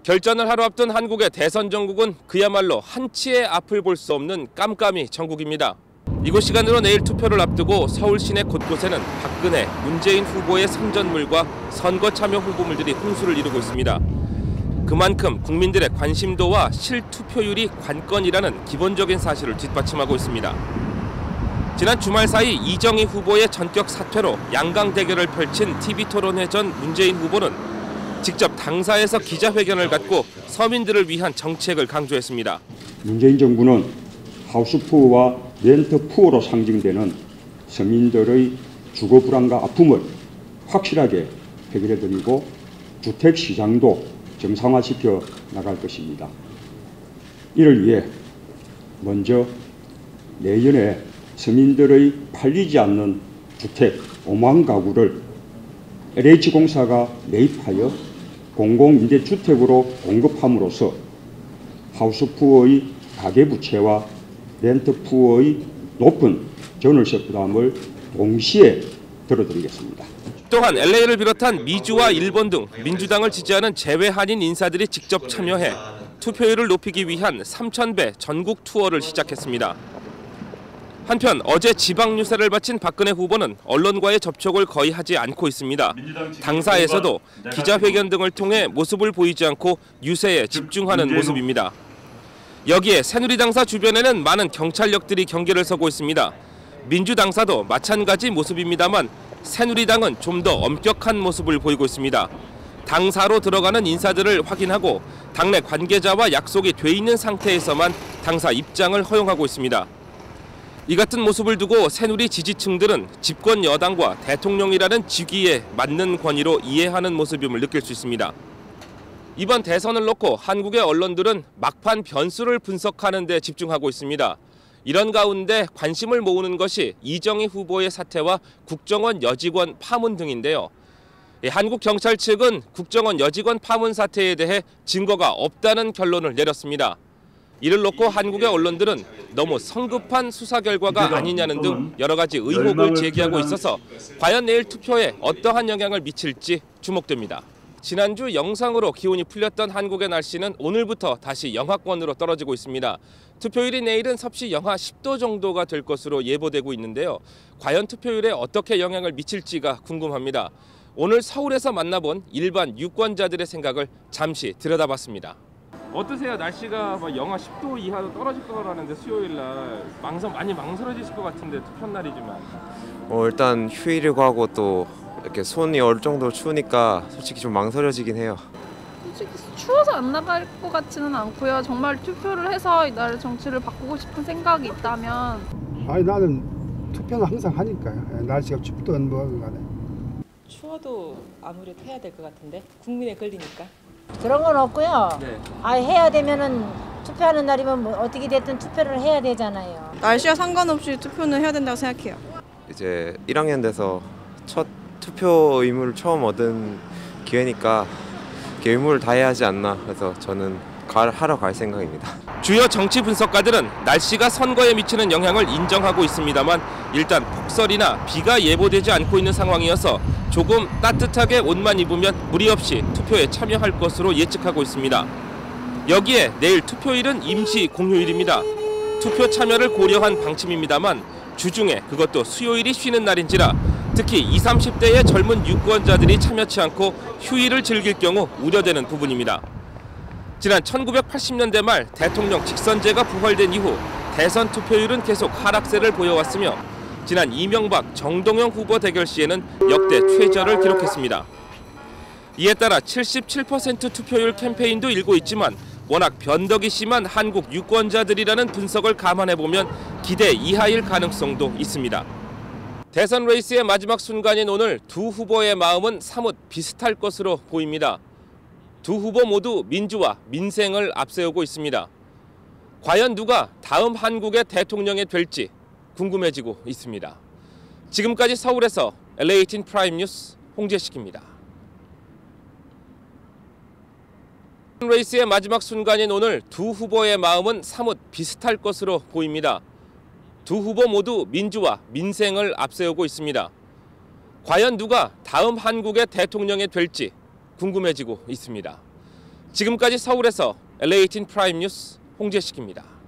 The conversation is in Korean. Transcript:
결전을 하루 앞둔 한국의 대선 정국은 그야말로 한치의 앞을 볼 수 없는 깜깜이 정국입니다. 이곳 시간으로 내일 투표를 앞두고 서울 시내 곳곳에는 박근혜, 문재인 후보의 선전물과 선거 참여 홍보물들이 홍수를 이루고 있습니다. 그만큼 국민들의 관심도와 실투표율이 관건이라는 기본적인 사실을 뒷받침하고 있습니다. 지난 주말 사이 이정희 후보의 전격 사퇴로 양강 대결을 펼친 TV토론회 전 문재인 후보는 직접 당사에서 기자회견을 갖고 서민들을 위한 정책을 강조했습니다. 문재인 정부는 하우스푸어와 렌트푸어로 상징되는 서민들의 주거 불안과 아픔을 확실하게 해결해드리고 주택시장도 정상화시켜 나갈 것입니다. 이를 위해 먼저 내년에 서민들의 팔리지 않는 주택 5만 가구를 LH공사가 매입하여 공공임대주택으로 공급함으로써 하우스푸어의 가계부채와 렌트푸어의 높은 전월세 부담을 동시에 들어드리겠습니다. 또한 LA를 비롯한 미주와 일본 등 민주당을 지지하는 재외 한인 인사들이 직접 참여해 투표율을 높이기 위한 3,000배 전국 투어를 시작했습니다. 한편 어제 지방 유세를 마친 박근혜 후보는 언론과의 접촉을 거의 하지 않고 있습니다. 당사에서도 기자회견 등을 통해 모습을 보이지 않고 유세에 집중하는 모습입니다. 여기에 새누리당사 주변에는 많은 경찰력들이 경계를 서고 있습니다. 민주당사도 마찬가지 모습입니다만 새누리당은 좀 더 엄격한 모습을 보이고 있습니다. 당사로 들어가는 인사들을 확인하고 당내 관계자와 약속이 돼 있는 상태에서만 당사 입장을 허용하고 있습니다. 이 같은 모습을 두고 새누리 지지층들은 집권 여당과 대통령이라는 직위에 맞는 권위로 이해하는 모습임을 느낄 수 있습니다. 이번 대선을 놓고 한국의 언론들은 막판 변수를 분석하는 데 집중하고 있습니다. 이런 가운데 관심을 모으는 것이 이정희 후보의 사퇴와 국정원 여직원 파문 등인데요. 한국 경찰 측은 국정원 여직원 파문 사태에 대해 증거가 없다는 결론을 내렸습니다. 이를 놓고 한국의 언론들은 너무 성급한 수사 결과가 아니냐는 등 여러 가지 의혹을 제기하고 있어서 과연 내일 투표에 어떠한 영향을 미칠지 주목됩니다. 지난주 영상으로 기온이 풀렸던 한국의 날씨는 오늘부터 다시 영하권으로 떨어지고 있습니다. 투표율이 내일은 섭씨 영하 10도 정도가 될 것으로 예보되고 있는데요. 과연 투표율에 어떻게 영향을 미칠지가 궁금합니다. 오늘 서울에서 만나본 일반 유권자들의 생각을 잠시 들여다봤습니다. 어떠세요? 날씨가 영하 10도 이하로 떨어질 거라는데 수요일 날 많이 망설여지실 것 같은데 투표 날이지만. 일단 휴일이고 하고 또 이렇게 손이 얼 정도로 추우니까 솔직히 좀 망설여지긴 해요. 솔직히 추워서 안 나갈 것 같지는 않고요. 정말 투표를 해서 이 나라의 정치를 바꾸고 싶은 생각이 있다면. 아니 나는 투표는 항상 하니까요. 날씨가 춥든 뭐든 간에. 추워도 아무래도 해야 될 것 같은데 국민에 걸리니까. 그런 건 없고요. 네. 해야 되면은 투표하는 날이면 뭐 어떻게 됐든 투표를 해야 되잖아요. 날씨와 상관없이 투표는 해야 된다고 생각해요. 이제 1학년 돼서 첫 투표 의무를 처음 얻은 기회니까 의무를 다해야 하지 않나. 그래서 저는 하러 갈 생각입니다. 주요 정치 분석가들은 날씨가 선거에 미치는 영향을 인정하고 있습니다만 일단 폭설이나 비가 예보되지 않고 있는 상황이어서 조금 따뜻하게 옷만 입으면 무리 없이 투표에 참여할 것으로 예측하고 있습니다. 여기에 내일 투표일은 임시 공휴일입니다. 투표 참여를 고려한 방침입니다만 주중에 그것도 수요일이 쉬는 날인지라 특히 20, 30대의 젊은 유권자들이 참여치 않고 휴일을 즐길 경우 우려되는 부분입니다. 지난 1980년대 말 대통령 직선제가 부활된 이후 대선 투표율은 계속 하락세를 보여왔으며 지난 이명박, 정동영 후보 대결 시에는 역대 최저를 기록했습니다. 이에 따라 77% 투표율 캠페인도 일고 있지만 워낙 변덕이 심한 한국 유권자들이라는 분석을 감안해보면 기대 이하일 가능성도 있습니다. 대선 레이스의 마지막 순간인 오늘 두 후보의 마음은 사뭇 비슷할 것으로 보입니다. 두 후보 모두 민주와 민생을 앞세우고 있습니다. 과연 누가 다음 한국의 대통령이 될지 궁금해지고 있습니다. 지금까지 서울에서 LA18 프라임 뉴스 홍재식입니다. 레이스의 마지막 순간인 오늘 두 후보의 마음은 사뭇 비슷할 것으로 보입니다. 두 후보 모두 민주와 민생을 앞세우고 있습니다. 과연 누가 다음 한국의 대통령이 될지 궁금해지고 있습니다. 지금까지 서울에서 LA18 프라임 뉴스 홍재식입니다.